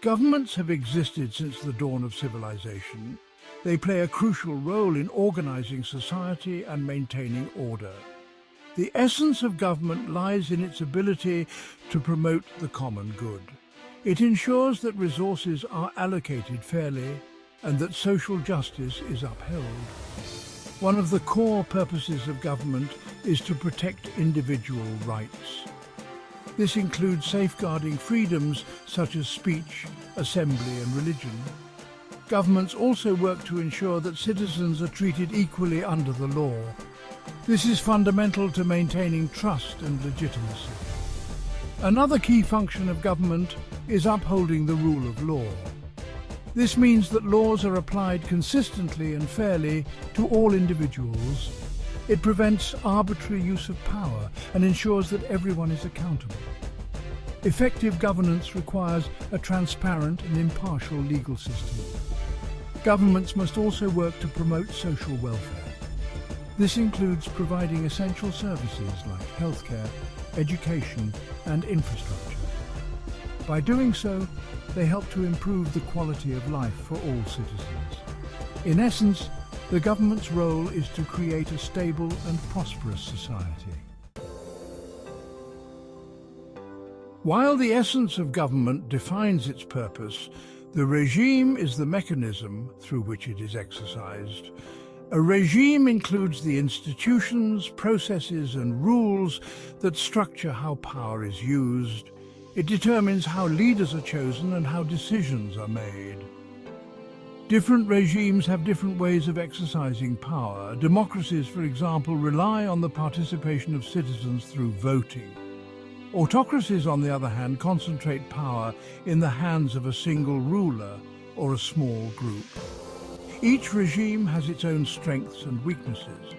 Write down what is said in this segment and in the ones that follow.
Governments have existed since the dawn of civilization. They play a crucial role in organizing society and maintaining order. The essence of government lies in its ability to promote the common good. It ensures that resources are allocated fairly and that social justice is upheld. One of the core purposes of government is to protect individual rights. This includes safeguarding freedoms such as speech, assembly and religion. Governments also work to ensure that citizens are treated equally under the law. This is fundamental to maintaining trust and legitimacy. Another key function of government is upholding the rule of law. This means that laws are applied consistently and fairly to all individuals. It prevents arbitrary use of power and ensures that everyone is accountable. Effective governance requires a transparent and impartial legal system. Governments must also work to promote social welfare. This includes providing essential services like healthcare, education and infrastructure. By doing so, they help to improve the quality of life for all citizens. In essence, the government's role is to create a stable and prosperous society. While the essence of government defines its purpose, the regime is the mechanism through which it is exercised. A regime includes the institutions, processes and rules that structure how power is used. It determines how leaders are chosen and how decisions are made. Different regimes have different ways of exercising power. Democracies, for example, rely on the participation of citizens through voting. Autocracies, on the other hand, concentrate power in the hands of a single ruler or a small group. Each regime has its own strengths and weaknesses.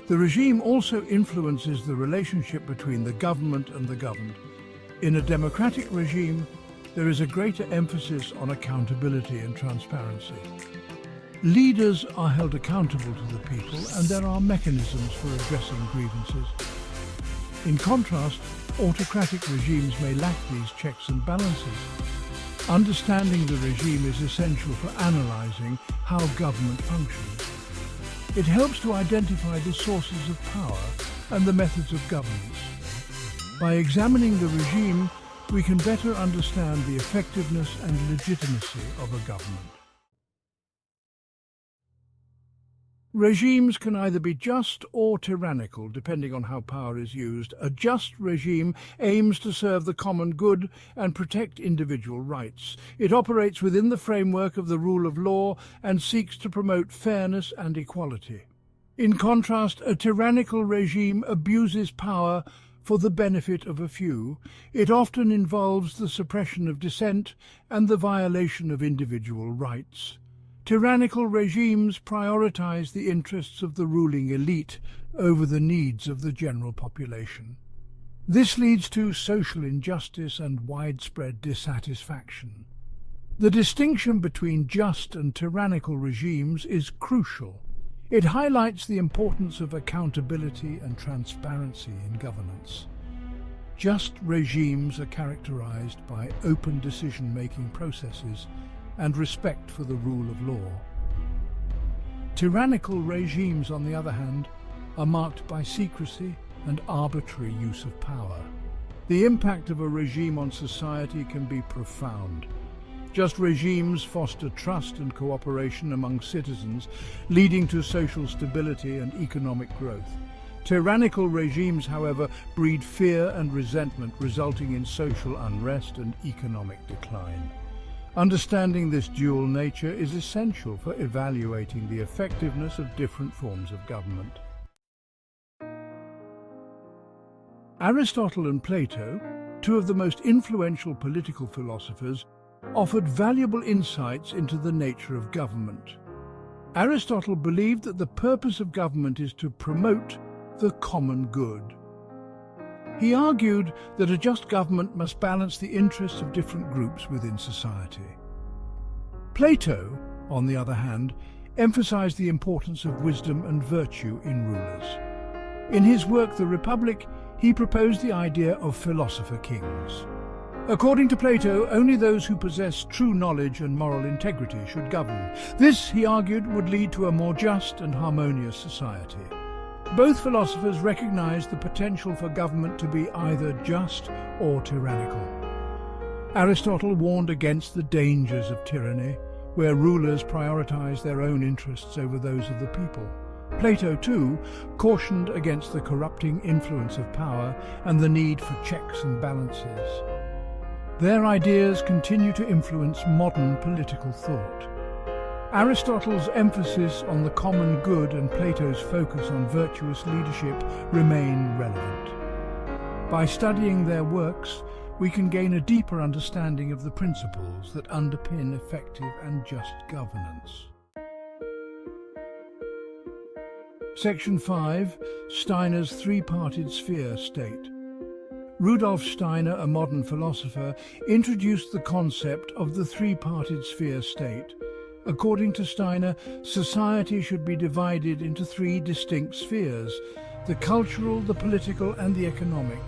The regime also influences the relationship between the government and the governed. In a democratic regime, there is a greater emphasis on accountability and transparency. Leaders are held accountable to the people, and there are mechanisms for addressing grievances. In contrast, autocratic regimes may lack these checks and balances. Understanding the regime is essential for analysing how government functions. It helps to identify the sources of power and the methods of governance. By examining the regime, we can better understand the effectiveness and legitimacy of a government. Regimes can either be just or tyrannical, depending on how power is used. A just regime aims to serve the common good and protect individual rights. It operates within the framework of the rule of law and seeks to promote fairness and equality. In contrast, a tyrannical regime abuses power for the benefit of a few. It often involves the suppression of dissent and the violation of individual rights. Tyrannical regimes prioritize the interests of the ruling elite over the needs of the general population. This leads to social injustice and widespread dissatisfaction. The distinction between just and tyrannical regimes is crucial. It highlights the importance of accountability and transparency in governance. Just regimes are characterized by open decision-making processes and respect for the rule of law. Tyrannical regimes, on the other hand, are marked by secrecy and arbitrary use of power. The impact of a regime on society can be profound. Just regimes foster trust and cooperation among citizens, leading to social stability and economic growth. Tyrannical regimes, however, breed fear and resentment, resulting in social unrest and economic decline. Understanding this dual nature is essential for evaluating the effectiveness of different forms of government. Aristotle and Plato, two of the most influential political philosophers, offered valuable insights into the nature of government. Aristotle believed that the purpose of government is to promote the common good. He argued that a just government must balance the interests of different groups within society. Plato, on the other hand, emphasized the importance of wisdom and virtue in rulers. In his work, The Republic, he proposed the idea of philosopher kings. According to Plato, only those who possess true knowledge and moral integrity should govern. This, he argued, would lead to a more just and harmonious society. Both philosophers recognized the potential for government to be either just or tyrannical. Aristotle warned against the dangers of tyranny, where rulers prioritize their own interests over those of the people. Plato, too, cautioned against the corrupting influence of power and the need for checks and balances. Their ideas continue to influence modern political thought. Aristotle's emphasis on the common good and Plato's focus on virtuous leadership remain relevant. By studying their works, we can gain a deeper understanding of the principles that underpin effective and just governance. Section 5. Steiner's three-parted sphere state. Rudolf Steiner, a modern philosopher, introduced the concept of the three-parted sphere state. According to Steiner, society should be divided into three distinct spheres: the cultural, the political, and the economic.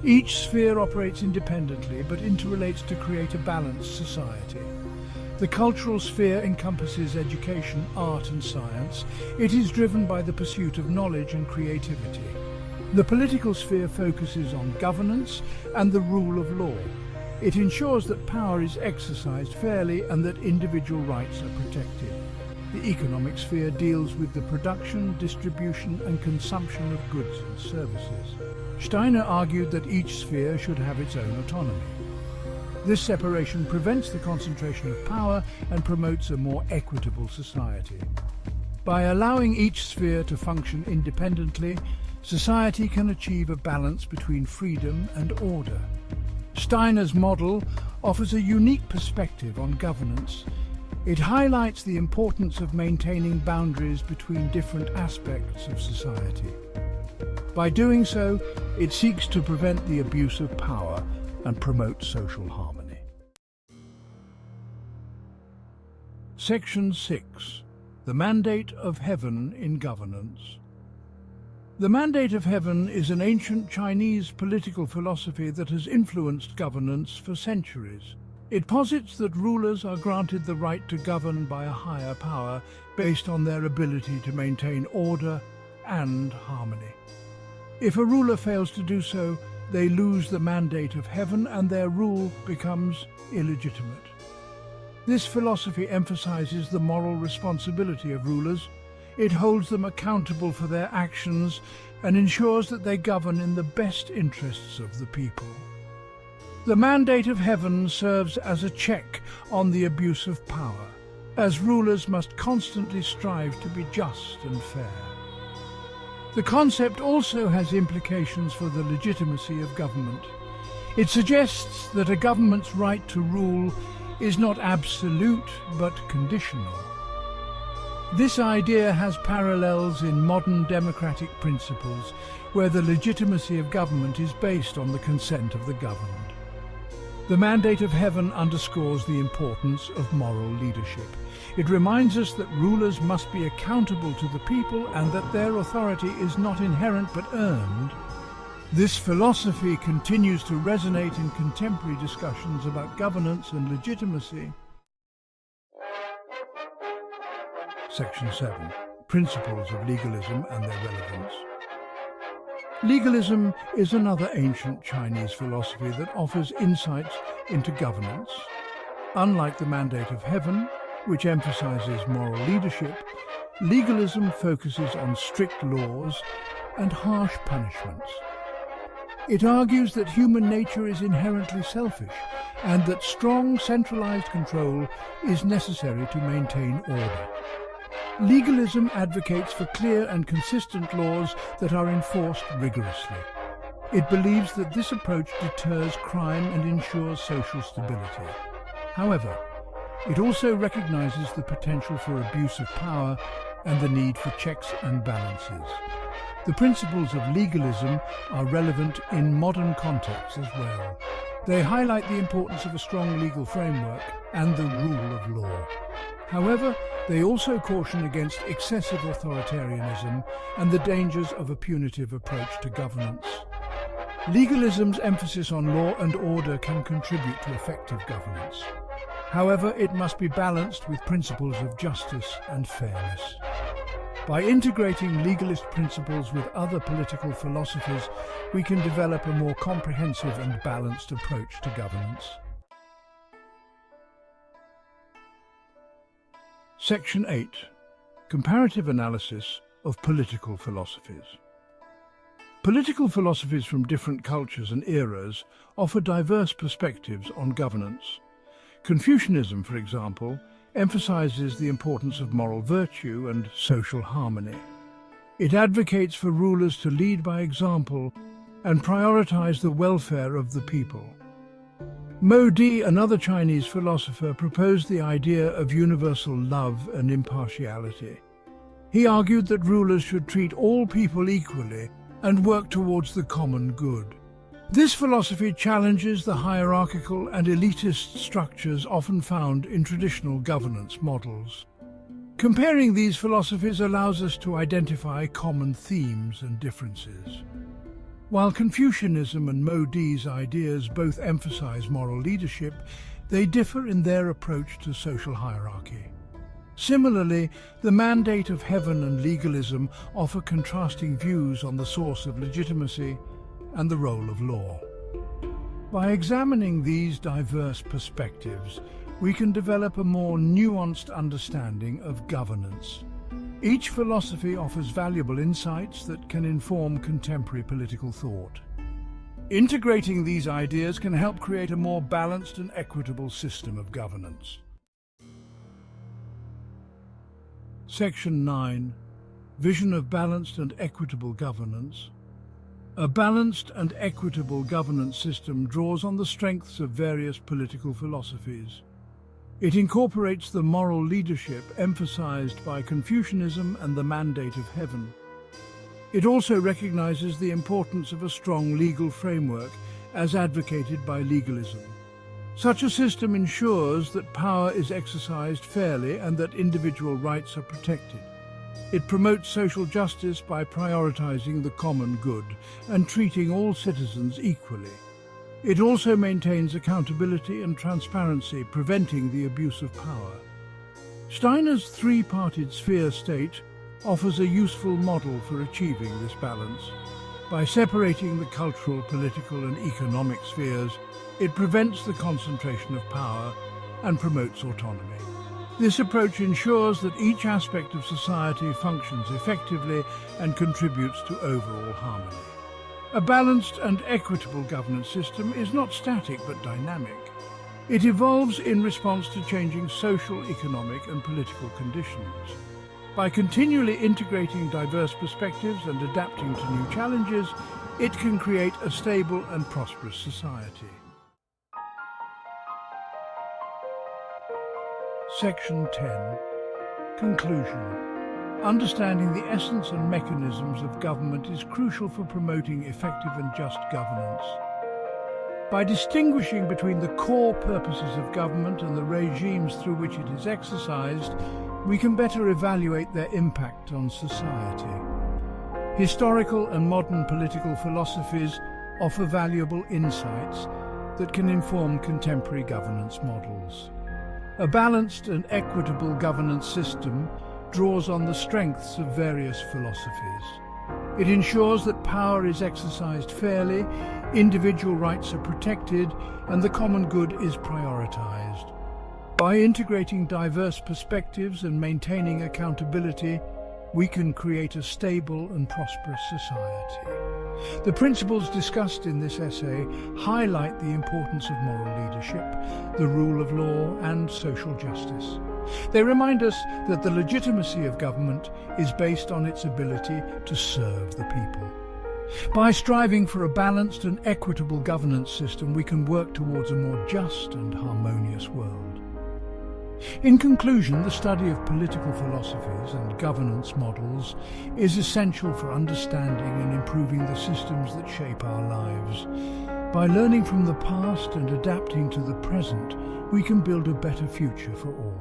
Each sphere operates independently but interrelates to create a balanced society. The cultural sphere encompasses education, art, and science. It is driven by the pursuit of knowledge and creativity. The political sphere focuses on governance and the rule of law. It ensures that power is exercised fairly and that individual rights are protected. The economic sphere deals with the production, distribution, and consumption of goods and services. Steiner argued that each sphere should have its own autonomy. This separation prevents the concentration of power and promotes a more equitable society. By allowing each sphere to function independently, society can achieve a balance between freedom and order. Steiner's model offers a unique perspective on governance. It highlights the importance of maintaining boundaries between different aspects of society. By doing so, it seeks to prevent the abuse of power and promote social harmony. Section 6. The Mandate of Heaven in Governance. The mandate of heaven is an ancient Chinese political philosophy that has influenced governance for centuries. It posits that rulers are granted the right to govern by a higher power based on their ability to maintain order and harmony. If a ruler fails to do so, they lose the mandate of heaven and their rule becomes illegitimate. This philosophy emphasizes the moral responsibility of rulers. It holds them accountable for their actions and ensures that they govern in the best interests of the people. The mandate of heaven serves as a check on the abuse of power, as rulers must constantly strive to be just and fair. The concept also has implications for the legitimacy of government. It suggests that a government's right to rule is not absolute but conditional. This idea has parallels in modern democratic principles, where the legitimacy of government is based on the consent of the governed. The mandate of heaven underscores the importance of moral leadership. It reminds us that rulers must be accountable to the people and that their authority is not inherent but earned. This philosophy continues to resonate in contemporary discussions about governance and legitimacy. Section 7. Principles of legalism and their relevance. Legalism is another ancient Chinese philosophy that offers insights into governance. Unlike the mandate of heaven, which emphasizes moral leadership, legalism focuses on strict laws and harsh punishments. It argues that human nature is inherently selfish and that strong centralized control is necessary to maintain order. Legalism advocates for clear and consistent laws that are enforced rigorously. It believes that this approach deters crime and ensures social stability. However, it also recognizes the potential for abuse of power and the need for checks and balances. The principles of legalism are relevant in modern contexts as well. They highlight the importance of a strong legal framework and the rule of law. However, they also caution against excessive authoritarianism and the dangers of a punitive approach to governance. Legalism's emphasis on law and order can contribute to effective governance. However, it must be balanced with principles of justice and fairness. By integrating legalist principles with other political philosophies, we can develop a more comprehensive and balanced approach to governance. Section 8. Comparative Analysis of Political Philosophies. Political philosophies from different cultures and eras offer diverse perspectives on governance. Confucianism, for example, emphasizes the importance of moral virtue and social harmony. It advocates for rulers to lead by example and prioritize the welfare of the people. Mo Di, another Chinese philosopher, proposed the idea of universal love and impartiality. He argued that rulers should treat all people equally and work towards the common good. This philosophy challenges the hierarchical and elitist structures often found in traditional governance models. Comparing these philosophies allows us to identify common themes and differences. While Confucianism and Mo Di's ideas both emphasize moral leadership, they differ in their approach to social hierarchy. Similarly, the mandate of heaven and legalism offer contrasting views on the source of legitimacy and the role of law. By examining these diverse perspectives, we can develop a more nuanced understanding of governance. Each philosophy offers valuable insights that can inform contemporary political thought. Integrating these ideas can help create a more balanced and equitable system of governance. Section 9. Vision of Balanced and Equitable Governance. A balanced and equitable governance system draws on the strengths of various political philosophies. It incorporates the moral leadership emphasized by Confucianism and the mandate of heaven. It also recognizes the importance of a strong legal framework as advocated by legalism. Such a system ensures that power is exercised fairly and that individual rights are protected. It promotes social justice by prioritizing the common good and treating all citizens equally. It also maintains accountability and transparency, preventing the abuse of power. Steiner's three-parted sphere state offers a useful model for achieving this balance. By separating the cultural, political, and economic spheres, it prevents the concentration of power and promotes autonomy. This approach ensures that each aspect of society functions effectively and contributes to overall harmony. A balanced and equitable governance system is not static but dynamic. It evolves in response to changing social, economic, and political conditions. By continually integrating diverse perspectives and adapting to new challenges, it can create a stable and prosperous society. Section 10. Conclusion. Understanding the essence and mechanisms of government is crucial for promoting effective and just governance. By distinguishing between the core purposes of government and the regimes through which it is exercised, we can better evaluate their impact on society. Historical and modern political philosophies offer valuable insights that can inform contemporary governance models. A balanced and equitable governance system draws on the strengths of various philosophies. It ensures that power is exercised fairly, individual rights are protected, and the common good is prioritized. By integrating diverse perspectives and maintaining accountability, we can create a stable and prosperous society. The principles discussed in this essay highlight the importance of moral leadership, the rule of law, and social justice. They remind us that the legitimacy of government is based on its ability to serve the people. By striving for a balanced and equitable governance system, we can work towards a more just and harmonious world. In conclusion, the study of political philosophies and governance models is essential for understanding and improving the systems that shape our lives. By learning from the past and adapting to the present, we can build a better future for all.